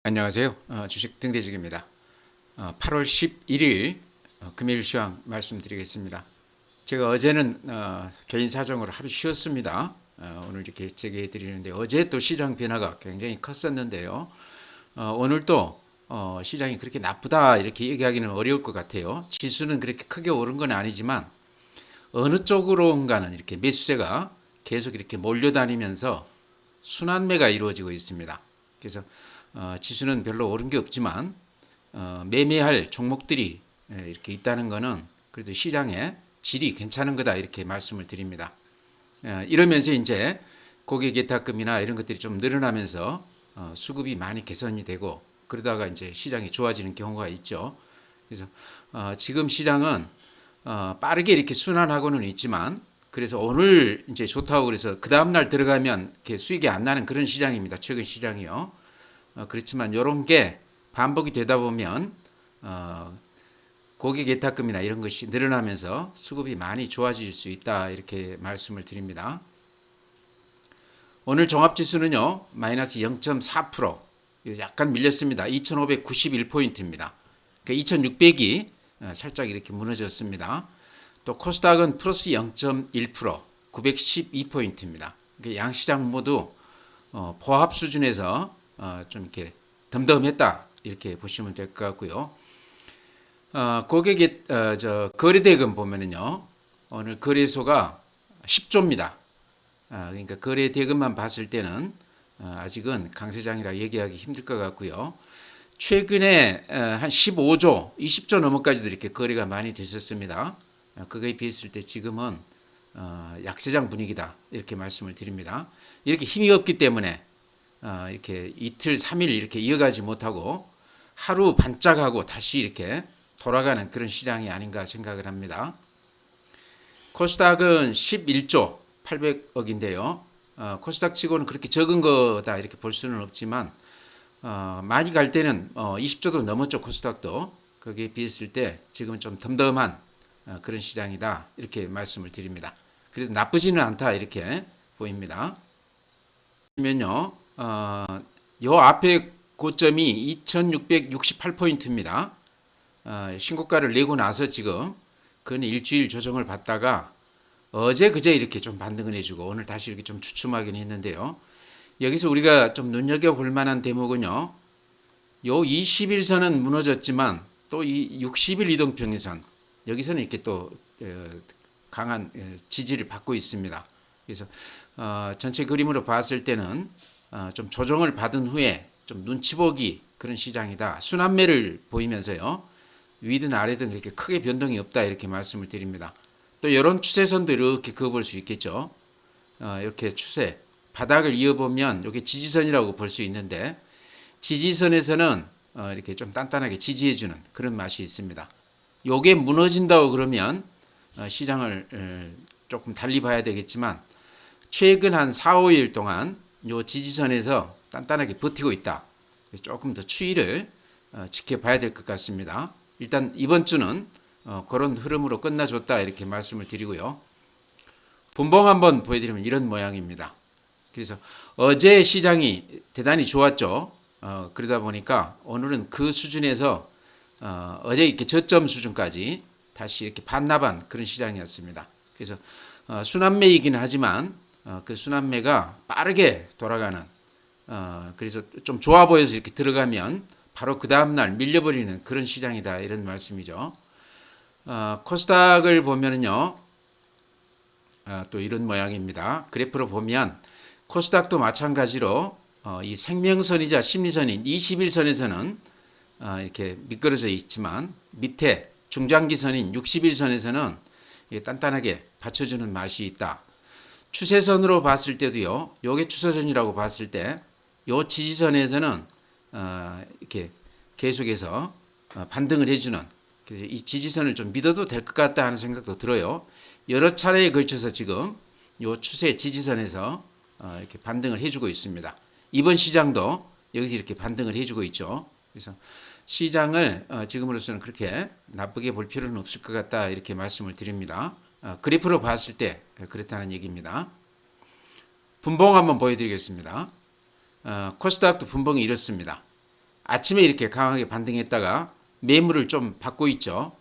안녕하세요. 주식 등대직입니다. 8월 11일 금요일 시황 말씀드리겠습니다. 제가 어제는 개인 사정으로 하루 쉬었습니다. 오늘 이렇게 재개해 드리는데 어제 또 시장 변화가 굉장히 컸었는데요. 오늘 또 시장이 그렇게 나쁘다 이렇게 얘기하기는 어려울 것 같아요. 지수는 그렇게 크게 오른 건 아니지만 어느 쪽으로인가는 이렇게 매수세가 계속 이렇게 몰려다니면서 순환매가 이루어지고 있습니다. 그래서 지수는 별로 오른 게 없지만 매매할 종목들이 이렇게 있다는 것은 그래도 시장의 질이 괜찮은 거다 이렇게 말씀을 드립니다. 이러면서 이제 고객 예탁금이나 이런 것들이 좀 늘어나면서 수급이 많이 개선이 되고 그러다가 이제 시장이 좋아지는 경우가 있죠. 그래서 지금 시장은 빠르게 이렇게 순환하고는 있지만 그래서 오늘 이제 좋다고 그래서 그 다음날 들어가면 이렇게 수익이 안 나는 그런 시장입니다. 최근 시장이요. 그렇지만 이런 게 반복이 되다 보면 고객 예탁금이나 이런 것이 늘어나면서 수급이 많이 좋아질 수 있다 이렇게 말씀을 드립니다. 오늘 종합지수는요 마이너스 0.4% 약간 밀렸습니다. 2591포인트입니다. 그러니까 2600이 살짝 이렇게 무너졌습니다. 또 코스닥은 플러스 0.1% 912포인트입니다. 그러니까 양 시장 모두 보합 수준에서 좀 이렇게 덤덤했다 이렇게 보시면 될 것 같고요. 고객의 거래대금 보면은요 오늘 거래소가 10조입니다. 그러니까 거래대금만 봤을 때는 아직은 강세장이라 얘기하기 힘들 것 같고요. 최근에 한 15조, 20조 넘어까지도 이렇게 거래가 많이 됐었습니다. 그거에 비했을 때 지금은 약세장 분위기다 이렇게 말씀을 드립니다. 이렇게 힘이 없기 때문에 이렇게 이틀, 3일 이렇게 이어가지 못하고 하루 반짝하고 다시 이렇게 돌아가는 그런 시장이 아닌가 생각을 합니다. 코스닥은 11조 800억인데요. 코스닥 치고는 그렇게 적은 거다 이렇게 볼 수는 없지만 많이 갈 때는 20조도 넘었죠. 코스닥도. 거기에 비했을 때 지금은 좀 덤덤한 그런 시장이다 이렇게 말씀을 드립니다. 그래도 나쁘지는 않다 이렇게 보입니다. 보면요, 요 앞에 고점이 2668포인트입니다. 신고가를 내고 나서 지금 그건 일주일 조정을 받다가 어제 그제 이렇게 좀 반등을 해주고 오늘 다시 이렇게 좀 주춤하긴 했는데요. 여기서 우리가 좀 눈여겨볼 만한 대목은요, 요 20일선은 무너졌지만 또 이 60일 이동평균선 여기서는 이렇게 또 강한 지지를 받고 있습니다. 그래서 전체 그림으로 봤을 때는 좀 조정을 받은 후에 좀 눈치 보기 그런 시장이다. 순환매를 보이면서요. 위든 아래든 그렇게 크게 변동이 없다 이렇게 말씀을 드립니다. 또 이런 추세선도 이렇게 그어볼 수 있겠죠. 이렇게 추세 바닥을 이어보면 이게 지지선이라고 볼 수 있는데 지지선에서는 이렇게 좀 단단하게 지지해주는 그런 맛이 있습니다. 요게 무너진다고 그러면 시장을 조금 달리 봐야 되겠지만 최근 한 4, 5일 동안 요 지지선에서 단단하게 버티고 있다. 조금 더 추이를 지켜봐야 될 것 같습니다. 일단 이번 주는 그런 흐름으로 끝나줬다 이렇게 말씀을 드리고요. 분봉 한번 보여드리면 이런 모양입니다. 그래서 어제 시장이 대단히 좋았죠. 그러다 보니까 오늘은 그 수준에서 어제 이렇게 저점 수준까지 다시 이렇게 반납한 그런 시장이었습니다. 그래서 순환매이긴 하지만 그 순환매가 빠르게 돌아가는 그래서 좀 좋아 보여서 이렇게 들어가면 바로 그 다음날 밀려버리는 그런 시장이다 이런 말씀이죠. 코스닥을 보면은요 또 이런 모양입니다. 그래프로 보면 코스닥도 마찬가지로 이 생명선이자 심리선인 21선에서는 이렇게 미끄러져 있지만 밑에 중장기선인 61선에서는 단단하게 받쳐주는 맛이 있다. 추세선으로 봤을 때도요. 요게 추세선이라고 봤을 때 요 지지선에서는 이렇게 계속해서 반등을 해주는 그래서 이 지지선을 좀 믿어도 될 것 같다 하는 생각도 들어요. 여러 차례에 걸쳐서 지금 요 추세 지지선에서 이렇게 반등을 해주고 있습니다. 이번 시장도 여기서 이렇게 반등을 해주고 있죠. 그래서 시장을 지금으로서는 그렇게 나쁘게 볼 필요는 없을 것 같다 이렇게 말씀을 드립니다. 그래프로 봤을 때 그렇다는 얘기입니다. 분봉 한번 보여드리겠습니다. 코스닥도 분봉이 이렇습니다. 아침에 이렇게 강하게 반등했다가 매물을 좀 받고 있죠.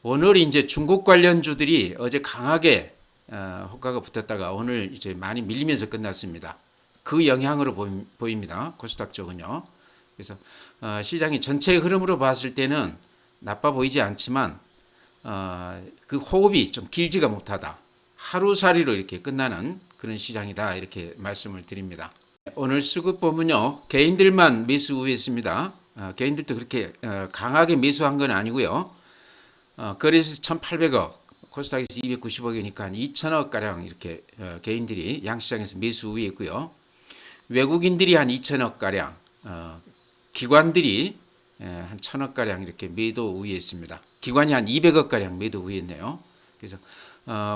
오늘 이제 중국 관련주들이 어제 강하게 호가가 붙었다가 오늘 이제 많이 밀리면서 끝났습니다. 그 영향으로 보입니다. 코스닥 쪽은요. 그래서 시장이 전체의 흐름으로 봤을 때는 나빠 보이지 않지만 그 호흡이 좀 길지가 못하다. 하루살이로 이렇게 끝나는 그런 시장이다. 이렇게 말씀을 드립니다. 오늘 수급보면요. 개인들만 매수 우회했습니다. 개인들도 그렇게 강하게 매수한 건 아니고요. 거래소 1,800억, 코스닥에서 290억이니까 한 2천억 가량 이렇게 개인들이 양시장에서 매수 우회했고요. 외국인들이 한 2천억 가량, 기관들이 한 1,000억 가량 이렇게 매도 우회했습니다. 기관이 한 200억 가량 매도 우회했네요. 그래서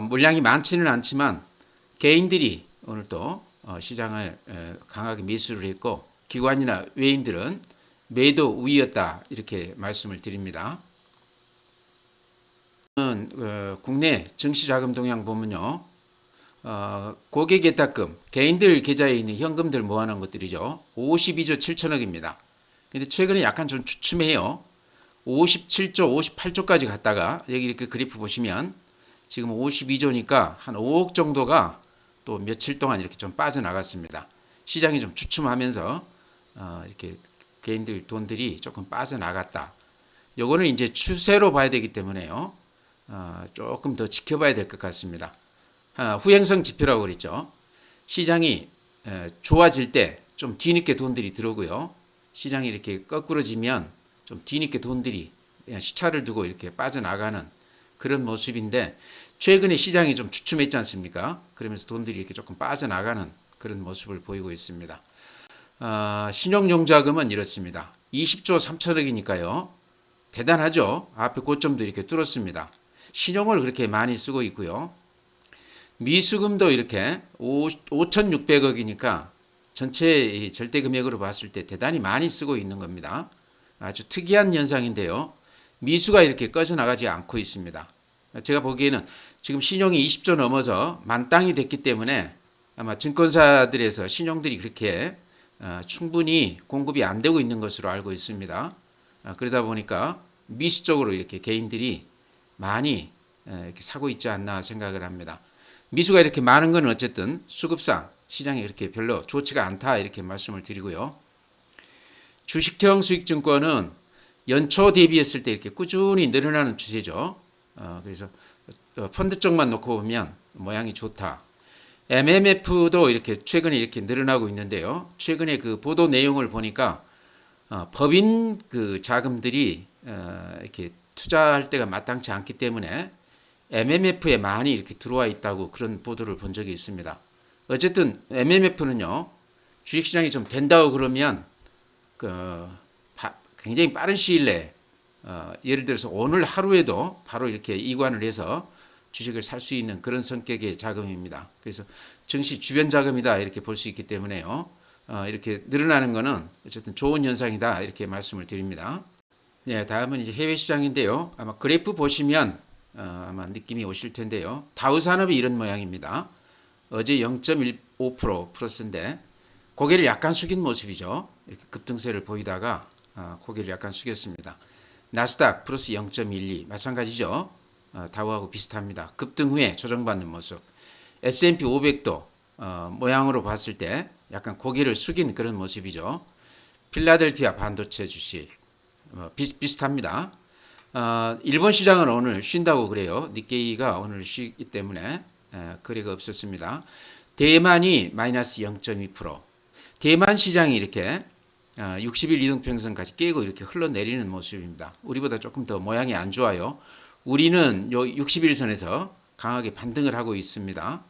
물량이 많지는 않지만 개인들이 오늘 또 시장을 강하게 매수를 했고 기관이나 외인들은 매도 우위였다 이렇게 말씀을 드립니다. 국내 증시자금 동향 보면요. 고객예탁금, 개인들 계좌에 있는 현금들 모아놓은 것들이죠. 52조 7천억입니다. 근데 최근에 약간 좀 주춤해요. 57조, 58조까지 갔다가 여기 이렇게 그래프 보시면 지금 52조니까 한 5억 정도가 또 며칠 동안 이렇게 좀 빠져나갔습니다. 시장이 좀 주춤하면서 이렇게 개인들 돈들이 조금 빠져나갔다. 요거는 이제 추세로 봐야 되기 때문에요. 조금 더 지켜봐야 될 것 같습니다. 후행성 지표라고 그랬죠. 시장이 좋아질 때 좀 뒤늦게 돈들이 들어오고요. 시장이 이렇게 거꾸러지면 좀 뒤늦게 돈들이 시차를 두고 이렇게 빠져나가는 그런 모습인데 최근에 시장이 좀 주춤했지 않습니까? 그러면서 돈들이 이렇게 조금 빠져나가는 그런 모습을 보이고 있습니다. 신용용자금은 이렇습니다. 20조 3천억이니까요. 대단하죠. 앞에 고점도 이렇게 뚫었습니다. 신용을 그렇게 많이 쓰고 있고요. 미수금도 이렇게 5,600억이니까 전체 절대 금액으로 봤을 때 대단히 많이 쓰고 있는 겁니다. 아주 특이한 현상인데요. 미수가 이렇게 꺼져나가지 않고 있습니다. 제가 보기에는 지금 신용이 20조 넘어서 만땅이 됐기 때문에 아마 증권사들에서 신용들이 그렇게 충분히 공급이 안 되고 있는 것으로 알고 있습니다. 그러다 보니까 미수 쪽으로 이렇게 개인들이 많이 이렇게 사고 있지 않나 생각을 합니다. 미수가 이렇게 많은 건 어쨌든 수급상 시장이 그렇게 별로 좋지가 않다 이렇게 말씀을 드리고요. 주식형 수익증권은 연초 대비했을 때 이렇게 꾸준히 늘어나는 추세죠. 그래서 펀드 쪽만 놓고 보면 모양이 좋다. MMF도 이렇게 최근에 이렇게 늘어나고 있는데요. 최근에 그 보도 내용을 보니까 법인 그 자금들이 이렇게 투자할 때가 마땅치 않기 때문에 MMF에 많이 이렇게 들어와 있다고 그런 보도를 본 적이 있습니다. 어쨌든 MMF는요, 주식시장이 좀 된다고 그러면 굉장히 빠른 시일 내에 예를 들어서 오늘 하루에도 바로 이렇게 이관을 해서 주식을 살 수 있는 그런 성격의 자금입니다. 그래서 증시 주변 자금이다 이렇게 볼 수 있기 때문에요. 이렇게 늘어나는 것은 어쨌든 좋은 현상이다 이렇게 말씀을 드립니다. 네, 다음은 이제 해외 시장인데요. 아마 그래프 보시면 아마 느낌이 오실 텐데요. 다우산업이 이런 모양입니다. 어제 0.15% 플러스인데 고개를 약간 숙인 모습이죠. 이렇게 급등세를 보이다가 고개를 약간 숙였습니다. 나스닥 플러스 0.12 마찬가지죠. 다우하고 비슷합니다. 급등 후에 조정받는 모습. S&P 500도 모양으로 봤을 때 약간 고개를 숙인 그런 모습이죠. 필라델피아 반도체 주식 비슷합니다. 일본 시장은 오늘 쉰다고 그래요. 니케이가 오늘 쉬기 때문에 거래가 없었습니다. 대만이 마이너스 0.2%. 대만 시장이 이렇게 60일 이동평선까지 깨고 이렇게 흘러내리는 모습입니다. 우리보다 조금 더 모양이 안 좋아요. 우리는 요 60일선에서 강하게 반등을 하고 있습니다.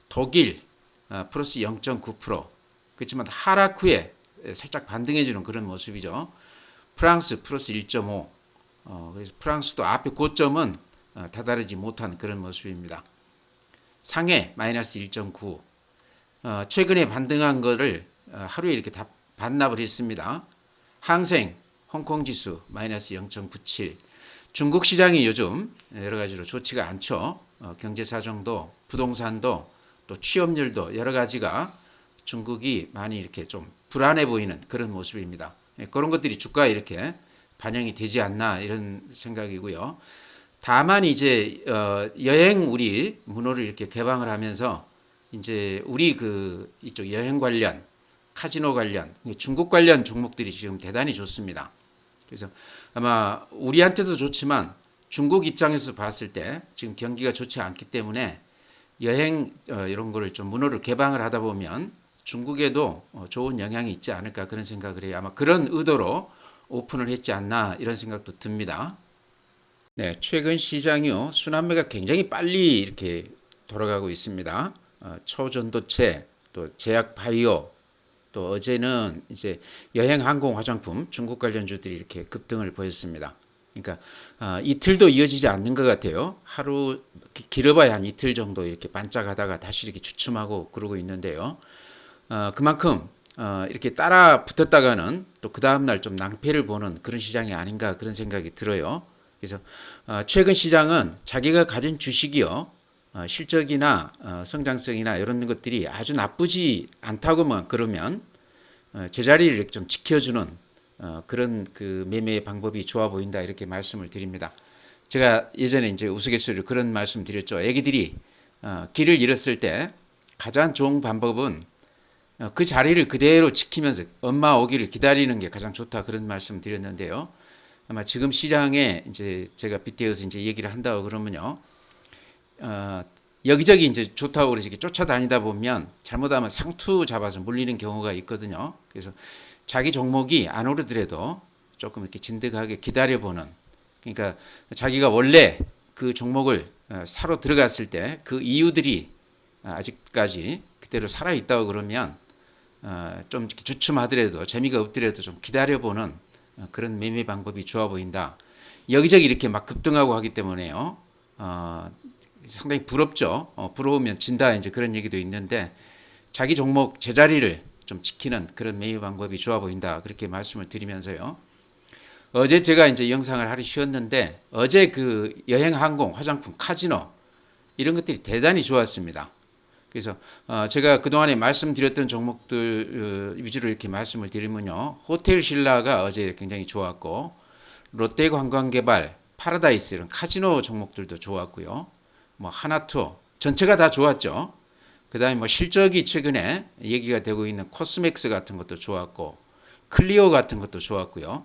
독일 플러스 0.9%. 그렇지만 하락 후에 살짝 반등해주는 그런 모습이죠. 프랑스 플러스 1.5. 그래서 프랑스도 앞에 고점은 다다르지 못한 그런 모습입니다. 상해 마이너스 1.9. 최근에 반등한 거를 하루에 이렇게 다 반납을 했습니다. 항생, 홍콩 지수 마이너스 0.97. 중국 시장이 요즘 여러 가지로 좋지가 않죠. 경제 사정도, 부동산도, 또 취업률도 여러 가지가 중국이 많이 이렇게 좀 불안해 보이는 그런 모습입니다. 그런 것들이 주가에 이렇게 반영이 되지 않나 이런 생각이고요. 다만 이제 여행 우리 문호를 이렇게 개방을 하면서 이제 우리 그 이쪽 여행 관련, 카지노 관련, 중국 관련 종목들이 지금 대단히 좋습니다. 그래서 아마 우리한테도 좋지만 중국 입장에서 봤을 때 지금 경기가 좋지 않기 때문에 여행 이런 거를 좀 문호를 개방을 하다 보면 중국에도 좋은 영향이 있지 않을까 그런 생각을 해요. 아마 그런 의도로 오픈을 했지 않나 이런 생각도 듭니다. 네, 최근 시장이요 순환매가 굉장히 빨리 이렇게 돌아가고 있습니다. 초전도체, 또 제약 바이오, 또 어제는 이제 여행 항공 화장품 중국 관련주들이 이렇게 급등을 보였습니다. 그러니까 이틀도 이어지지 않는 것 같아요. 하루 길어봐야 한 이틀 정도 이렇게 반짝하다가 다시 이렇게 주춤하고 그러고 있는데요. 그만큼 이렇게 따라 붙었다가는 또 그 다음날 좀 낭패를 보는 그런 시장이 아닌가 그런 생각이 들어요. 그래서 최근 시장은 자기가 가진 주식이요 실적이나 성장성이나 이런 것들이 아주 나쁘지 않다고만 그러면 제자리를 이렇게 좀 지켜주는 그런 그 매매 방법이 좋아 보인다 이렇게 말씀을 드립니다. 제가 예전에 이제 우스갯소리로 그런 말씀 드렸죠. 애기들이 길을 잃었을 때 가장 좋은 방법은 그 자리를 그대로 지키면서 엄마 오기를 기다리는 게 가장 좋다 그런 말씀 드렸는데요. 아마 지금 시장에 이제 제가 빗대어서 이제 얘기를 한다고 그러면요. 여기저기 이제 좋다고 그래서 이렇게 쫓아다니다 보면 잘못하면 상투 잡아서 물리는 경우가 있거든요. 그래서 자기 종목이 안 오르더라도 조금 이렇게 진득하게 기다려보는, 그러니까 자기가 원래 그 종목을 사러 들어갔을 때 그 이유들이 아직까지 그대로 살아있다고 그러면 좀 이렇게 주춤하더라도 재미가 없더라도 좀 기다려보는 그런 매매 방법이 좋아 보인다. 여기저기 이렇게 막 급등하고 하기 때문에요. 상당히 부럽죠. 부러우면 진다 이제 그런 얘기도 있는데 자기 종목 제자리를 좀 지키는 그런 매매 방법이 좋아 보인다. 그렇게 말씀을 드리면서요. 어제 제가 이제 영상을 하루 쉬었는데 어제 그 여행, 항공, 화장품, 카지노 이런 것들이 대단히 좋았습니다. 그래서 제가 그동안에 말씀드렸던 종목들 위주로 이렇게 말씀을 드리면요. 호텔 신라가 어제 굉장히 좋았고 롯데관광개발, 파라다이스 이런 카지노 종목들도 좋았고요. 뭐 하나투어 전체가 다 좋았죠. 그다음에 뭐 실적이 최근에 얘기가 되고 있는 코스맥스 같은 것도 좋았고 클리오 같은 것도 좋았고요.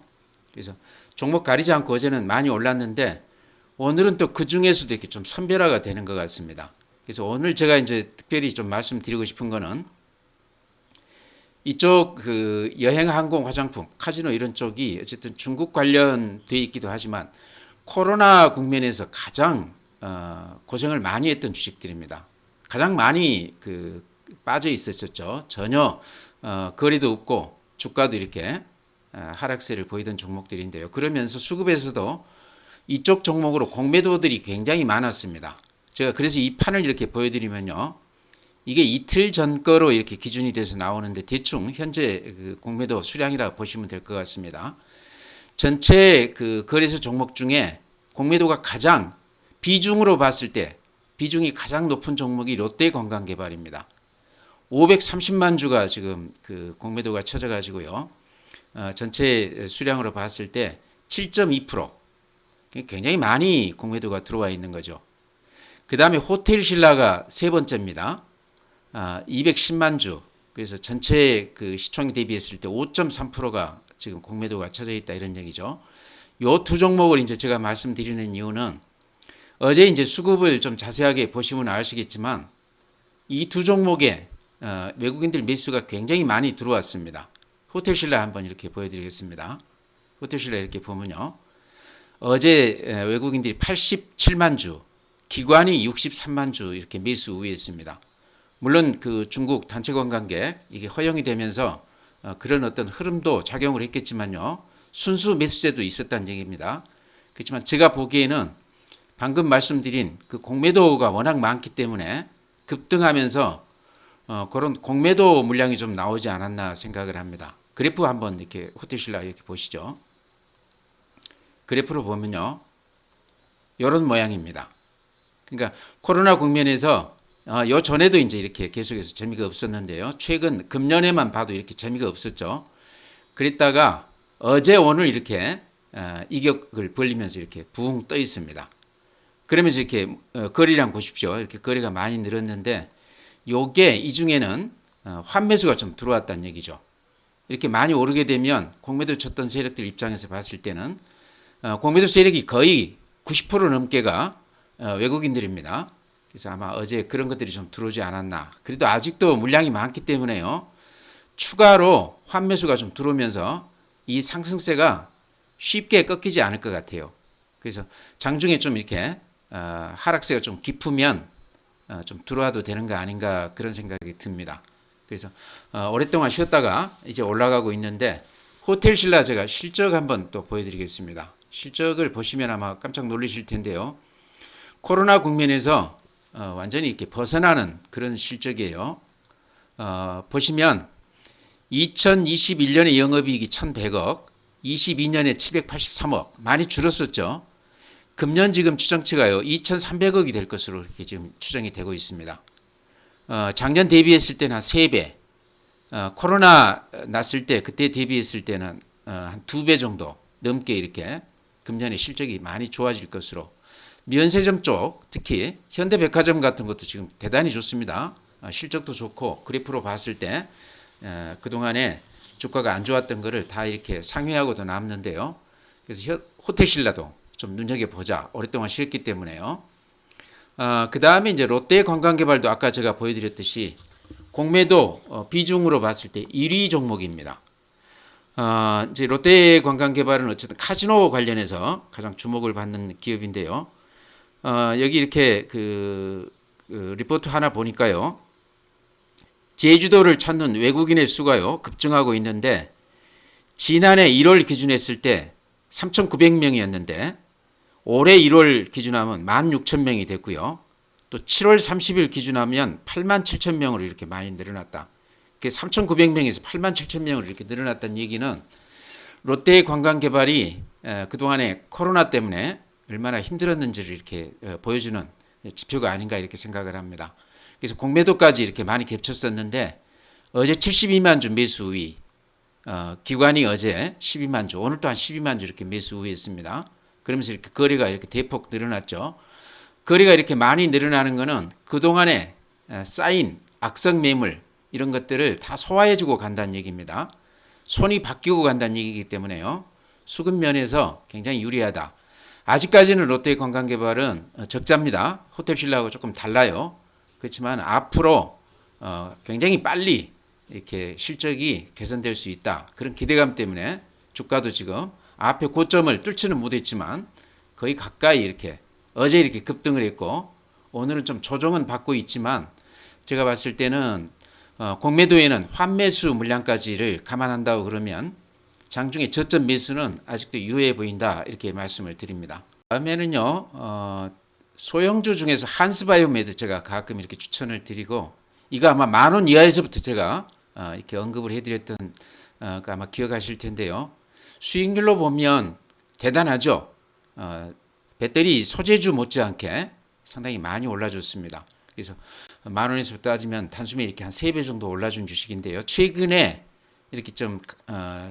그래서 종목 가리지 않고 어제는 많이 올랐는데 오늘은 또 그 중에서도 이렇게 좀 선별화가 되는 것 같습니다. 그래서 오늘 제가 이제 특별히 좀 말씀드리고 싶은 거는 이쪽 그 여행, 항공, 화장품, 카지노 이런 쪽이 어쨌든 중국 관련돼 있기도 하지만 코로나 국면에서 가장 고생을 많이 했던 주식들입니다. 가장 많이 그 빠져 있었죠. 전혀 거래도 없고 주가도 이렇게 하락세를 보이던 종목들인데요. 그러면서 수급에서도 이쪽 종목으로 공매도들이 굉장히 많았습니다. 제가 그래서 이 판을 이렇게 보여드리면요. 이게 이틀 전 거로 이렇게 기준이 돼서 나오는데 대충 현재 그 공매도 수량이라 보시면 될 것 같습니다. 전체 그 거래소 종목 중에 공매도가 가장 비중으로 봤을 때 비중이 가장 높은 종목이 롯데관광개발입니다. 530만 주가 지금 그 공매도가 쳐져 가지고요. 전체 수량으로 봤을 때 7.2% 굉장히 많이 공매도가 들어와 있는 거죠. 그 다음에 호텔 신라가 세 번째입니다. 210만 주. 그래서 전체 그 시총에 대비했을 때 5.3%가 지금 공매도가 쳐져 있다 이런 얘기죠. 요 두 종목을 이제 제가 말씀드리는 이유는 어제 이제 수급을 좀 자세하게 보시면 아시겠지만 이 두 종목에 외국인들 매수가 굉장히 많이 들어왔습니다. 호텔 신라 한번 이렇게 보여드리겠습니다. 호텔 신라 이렇게 보면요. 어제 외국인들이 87만 주, 기관이 63만 주 이렇게 매수 우회했습니다. 물론 그 중국 단체 관광객 이게 허용이 되면서 그런 어떤 흐름도 작용을 했겠지만요. 순수 매수세도 있었다는 얘기입니다. 그렇지만 제가 보기에는 방금 말씀드린 그 공매도가 워낙 많기 때문에 급등하면서 그런 공매도 물량이 좀 나오지 않았나 생각을 합니다. 그래프 한번 이렇게 호텔 신라 이렇게 보시죠. 그래프로 보면요. 이런 모양입니다. 그러니까 코로나 국면에서 요 전에도 이제 이렇게 계속해서 재미가 없었는데요. 최근 금년에만 봐도 이렇게 재미가 없었죠. 그랬다가 어제 오늘 이렇게 이격을 벌리면서 이렇게 붕 떠 있습니다. 그러면서 이렇게 거래량 보십시오. 이렇게 거래가 많이 늘었는데 요게 이 중에는 환매수가 좀 들어왔다는 얘기죠. 이렇게 많이 오르게 되면 공매도 쳤던 세력들 입장에서 봤을 때는 공매도 세력이 거의 90% 넘게가 외국인들입니다. 그래서 아마 어제 그런 것들이 좀 들어오지 않았나. 그래도 아직도 물량이 많기 때문에요. 추가로 환매수가 좀 들어오면서 이 상승세가 쉽게 꺾이지 않을 것 같아요. 그래서 장중에 좀 이렇게 하락세가 좀 깊으면 좀 들어와도 되는 거 아닌가 그런 생각이 듭니다. 그래서 오랫동안 쉬었다가 이제 올라가고 있는데 호텔신라 제가 실적 한번 또 보여드리겠습니다. 실적을 보시면 아마 깜짝 놀라실 텐데요. 코로나 국면에서 완전히 이렇게 벗어나는 그런 실적이에요. 보시면 2021년에 영업이익이 1,100억, 22년에 783억 많이 줄었었죠. 금년 지금 추정치가요 2,300억이 될 것으로 이렇게 지금 추정이 되고 있습니다. 작년 대비했을 때는 한 3배, 코로나 났을 때 그때 대비했을 때는 한 2배 정도 넘게 이렇게 금년에 실적이 많이 좋아질 것으로 면세점 쪽 특히 현대백화점 같은 것도 지금 대단히 좋습니다. 실적도 좋고 그래프로 봤을 때 그동안에 주가가 안 좋았던 거를 다 이렇게 상회하고도 남는데요. 그래서 호텔신라도 좀 눈여겨보자. 오랫동안 쉬었기 때문에요. 그 다음에 이제 롯데 관광개발도 아까 제가 보여드렸듯이 공매도 비중으로 봤을 때 1위 종목입니다. 이제 롯데 관광개발은 어쨌든 카지노 관련해서 가장 주목을 받는 기업인데요. 여기 이렇게 리포트 하나 보니까요. 제주도를 찾는 외국인의 수가요 급증하고 있는데 지난해 1월 기준했을 때 3,900명이었는데 올해 1월 기준하면 16,000명이 됐고요. 또 7월 30일 기준하면 87,000명으로 이렇게 많이 늘어났다. 3,900명에서 87,000명으로 이렇게 늘어났다는 얘기는 롯데 관광개발이 그동안에 코로나 때문에 얼마나 힘들었는지를 이렇게 보여주는 지표가 아닌가 이렇게 생각을 합니다. 그래서 공매도까지 이렇게 많이 겹쳤었는데 어제 72만 주 매수 우위, 기관이 어제 12만 주, 오늘 또한 12만 주 이렇게 매수 우위했습니다. 그러면서 이렇게 거래가 이렇게 대폭 늘어났죠. 거래가 이렇게 많이 늘어나는 것은 그동안에 쌓인 악성 매물 이런 것들을 다 소화해주고 간다는 얘기입니다. 손이 바뀌고 간다는 얘기이기 때문에요. 수급 면에서 굉장히 유리하다. 아직까지는 롯데 관광개발은 적자입니다. 호텔신라하고 조금 달라요. 그렇지만 앞으로 굉장히 빨리 이렇게 실적이 개선될 수 있다. 그런 기대감 때문에 주가도 지금 앞에 고점을 뚫지는 못했지만 거의 가까이 이렇게 어제 이렇게 급등을 했고 오늘은 좀 조정은 받고 있지만 제가 봤을 때는 공매도에는 환매수 물량까지를 감안한다고 그러면 장중에 저점 매수는 아직도 유효해 보인다 이렇게 말씀을 드립니다. 다음에는요 소형주 중에서 한스바이오메드 제가 가끔 이렇게 추천을 드리고 이거 아마 10,000원 이하에서부터 제가 이렇게 언급을 해드렸던 아마 기억하실 텐데요. 수익률로 보면 대단하죠. 배터리 소재주 못지않게 상당히 많이 올라줬습니다. 그래서 10,000원에서 따지면 단숨에 이렇게 한 3배 정도 올라준 주식인데요. 최근에 이렇게 좀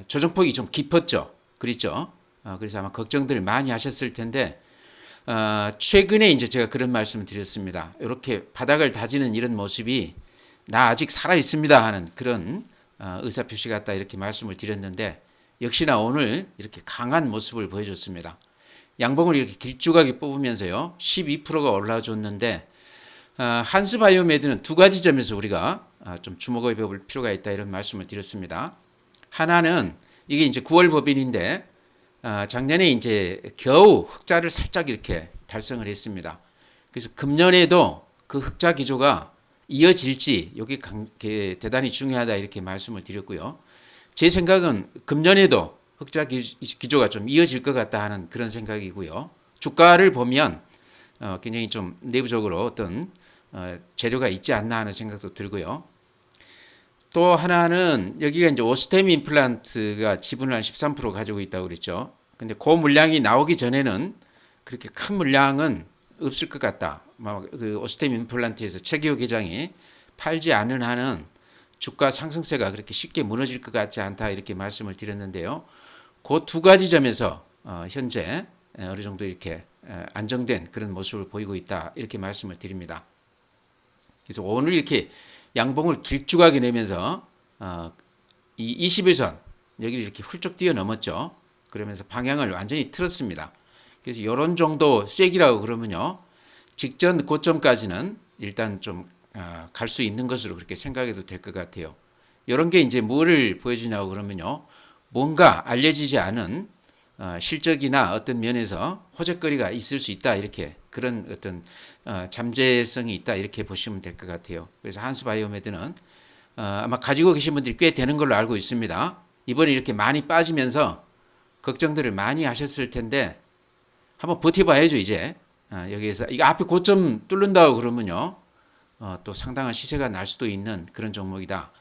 조정폭이 좀 깊었죠. 그렇죠. 그래서 아마 걱정들 많이 하셨을 텐데 최근에 이제 제가 그런 말씀을 드렸습니다. 이렇게 바닥을 다지는 이런 모습이 나 아직 살아 있습니다 하는 그런 의사 표시 같다 이렇게 말씀을 드렸는데 역시나 오늘 이렇게 강한 모습을 보여줬습니다. 양봉을 이렇게 길쭉하게 뽑으면서요 12%가 올라줬는데 한스바이오메드는 두 가지 점에서 우리가 좀 주목해 볼 필요가 있다 이런 말씀을 드렸습니다. 하나는 이게 이제 9월 법인인데 작년에 이제 겨우 흑자를 살짝 이렇게 달성을 했습니다. 그래서 금년에도 그 흑자 기조가 이어질지 여기 대단히 중요하다 이렇게 말씀을 드렸고요. 제 생각은 금년에도 흑자 기조가 좀 이어질 것 같다 하는 그런 생각이고요. 주가를 보면 굉장히 좀 내부적으로 어떤 재료가 있지 않나 하는 생각도 들고요. 또 하나는 여기가 이제 오스템 임플란트가 지분을 한 13% 가지고 있다고 그랬죠. 근데 그 물량이 나오기 전에는 그렇게 큰 물량은 없을 것 같다. 그 오스템 임플란트에서 최기호 계장이 팔지 않는 한은 주가 상승세가 그렇게 쉽게 무너질 것 같지 않다 이렇게 말씀을 드렸는데요. 그 두 가지 점에서 현재 어느 정도 이렇게 안정된 그런 모습을 보이고 있다 이렇게 말씀을 드립니다. 그래서 오늘 이렇게 양봉을 길쭉하게 내면서 이 21선 여기를 이렇게 훌쩍 뛰어넘었죠. 그러면서 방향을 완전히 틀었습니다. 그래서 이런 정도 세기라고 그러면요, 직전 고점까지는 일단 좀 갈 수 있는 것으로 그렇게 생각해도 될 것 같아요. 이런 게 이제 뭐를 보여주냐고 그러면요, 뭔가 알려지지 않은 실적이나 어떤 면에서 호재거리가 있을 수 있다 이렇게, 그런 어떤 잠재성이 있다 이렇게 보시면 될 것 같아요. 그래서 한스바이오메드는 아마 가지고 계신 분들이 꽤 되는 걸로 알고 있습니다. 이번에 이렇게 많이 빠지면서 걱정들을 많이 하셨을 텐데 한번 버텨봐야죠. 이제 여기에서 이거 앞에 고점 뚫는다고 그러면요, 또 상당한 시세가 날 수도 있는 그런 종목이다.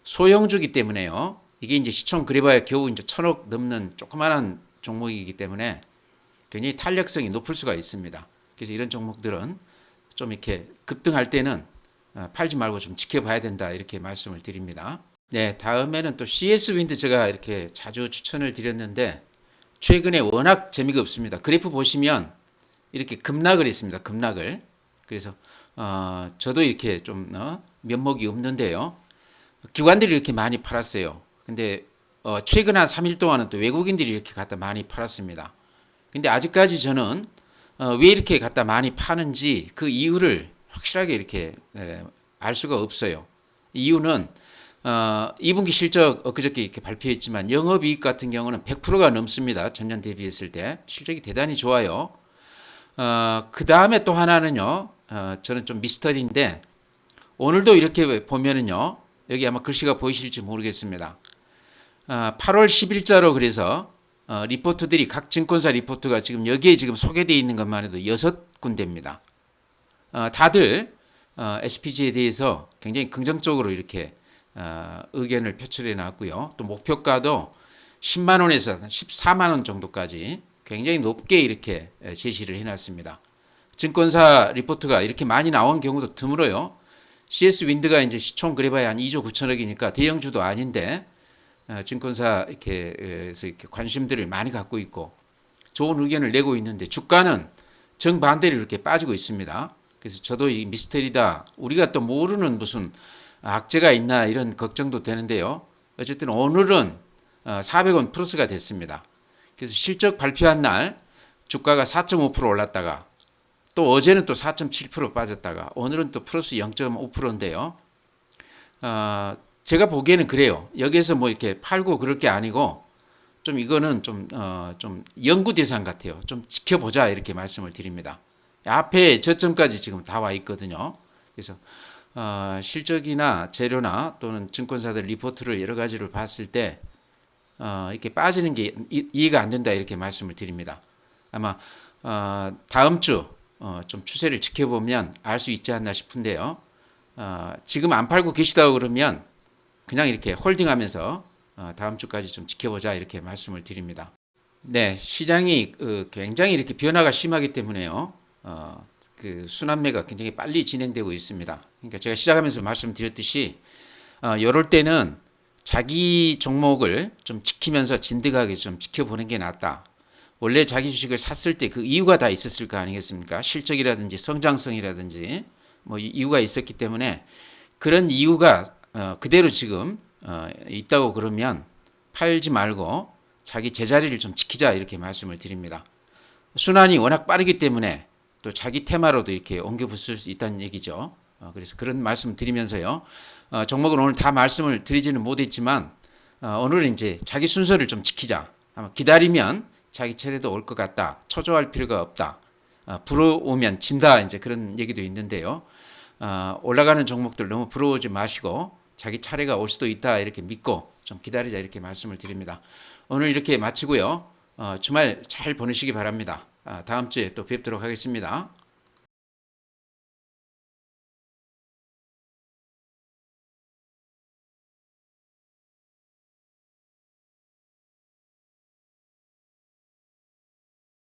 소형주기 때문에요. 이게 이제 시총 그래봐야 겨우 이제 1,000억 넘는 조그마한 종목이기 때문에 굉장히 탄력성이 높을 수가 있습니다. 그래서 이런 종목들은 좀 이렇게 급등할 때는 팔지 말고 좀 지켜봐야 된다 이렇게 말씀을 드립니다. 네, 다음에는 또 CS 윈드 제가 이렇게 자주 추천을 드렸는데 최근에 워낙 재미가 없습니다. 그래프 보시면 이렇게 급락을 했습니다. 급락을. 그래서 저도 이렇게 좀 면목이 없는데요. 기관들이 이렇게 많이 팔았어요. 근데 최근 한 3일 동안은 또 외국인들이 이렇게 갖다 많이 팔았습니다. 근데 아직까지 저는 왜 이렇게 갖다 많이 파는지 그 이유를 확실하게 이렇게 알 수가 없어요. 이유는 2분기 실적 엊그저께 이렇게 발표했지만 영업이익 같은 경우는 100%가 넘습니다. 전년 대비했을 때 실적이 대단히 좋아요. 그 다음에 또 하나는요, 저는 좀 미스터리인데 오늘도 이렇게 보면은요, 여기 아마 글씨가 보이실지 모르겠습니다. 8월 10일자로 그래서 리포트들이 각 증권사 리포트가 지금 여기에 지금 소개되어 있는 것만 해도 6군데입니다. 다들 SPG에 대해서 굉장히 긍정적으로 이렇게 의견을 표출해 놨고요. 또 목표가도 10만 원에서 14만 원 정도까지 굉장히 높게 이렇게 제시를 해놨습니다. 증권사 리포트가 이렇게 많이 나온 경우도 드물어요. CS 윈드가 이제 시총 그래봐야 한 2조 9천억이니까 대형주도 아닌데 증권사 이렇게 관심들을 많이 갖고 있고 좋은 의견을 내고 있는데 주가는 정반대로 이렇게 빠지고 있습니다. 그래서 저도 이 미스터리다, 우리가 또 모르는 무슨 악재가 있나 이런 걱정도 되는데요. 어쨌든 오늘은 400원 플러스가 됐습니다. 그래서 실적 발표한 날 주가가 4.5% 올랐다가 또 어제는 또 4.7% 빠졌다가 오늘은 또 플러스 0.5%인데요. 제가 보기에는 그래요. 여기에서 뭐 이렇게 팔고 그럴 게 아니고 좀 이거는 좀 연구 대상 같아요. 좀 지켜보자 이렇게 말씀을 드립니다. 앞에 저점까지 지금 다 와 있거든요. 그래서 실적이나 재료나 또는 증권사들 리포트를 여러 가지를 봤을 때 이렇게 빠지는 게 이해가 안 된다 이렇게 말씀을 드립니다. 아마 다음 주 좀 추세를 지켜보면 알 수 있지 않나 싶은데요. 지금 안 팔고 계시다고 그러면 그냥 이렇게 홀딩하면서 다음 주까지 좀 지켜보자 이렇게 말씀을 드립니다. 네, 시장이 굉장히 이렇게 변화가 심하기 때문에요. 그 순환매가 굉장히 빨리 진행되고 있습니다. 그러니까 제가 시작하면서 말씀드렸듯이 이럴 때는 자기 종목을 좀 지키면서 진득하게 좀 지켜보는 게 낫다. 원래 자기 주식을 샀을 때 그 이유가 다 있었을 거 아니겠습니까? 실적이라든지 성장성이라든지 뭐 이유가 있었기 때문에 그런 이유가 그대로 지금 있다고 그러면 팔지 말고 자기 제자리를 좀 지키자 이렇게 말씀을 드립니다. 순환이 워낙 빠르기 때문에 또 자기 테마로도 이렇게 옮겨붙을 수 있다는 얘기죠. 그래서 그런 말씀 드리면서요. 종목은 오늘 다 말씀을 드리지는 못했지만 오늘은 이제 자기 순서를 좀 지키자. 아마 기다리면 자기 차례도 올 것 같다. 초조할 필요가 없다. 부러우면 진다. 이제 그런 얘기도 있는데요. 올라가는 종목들 너무 부러워하지 마시고 자기 차례가 올 수도 있다. 이렇게 믿고 좀 기다리자 이렇게 말씀을 드립니다. 오늘 이렇게 마치고요. 주말 잘 보내시기 바랍니다. 다음 주에 또 뵙도록 하겠습니다.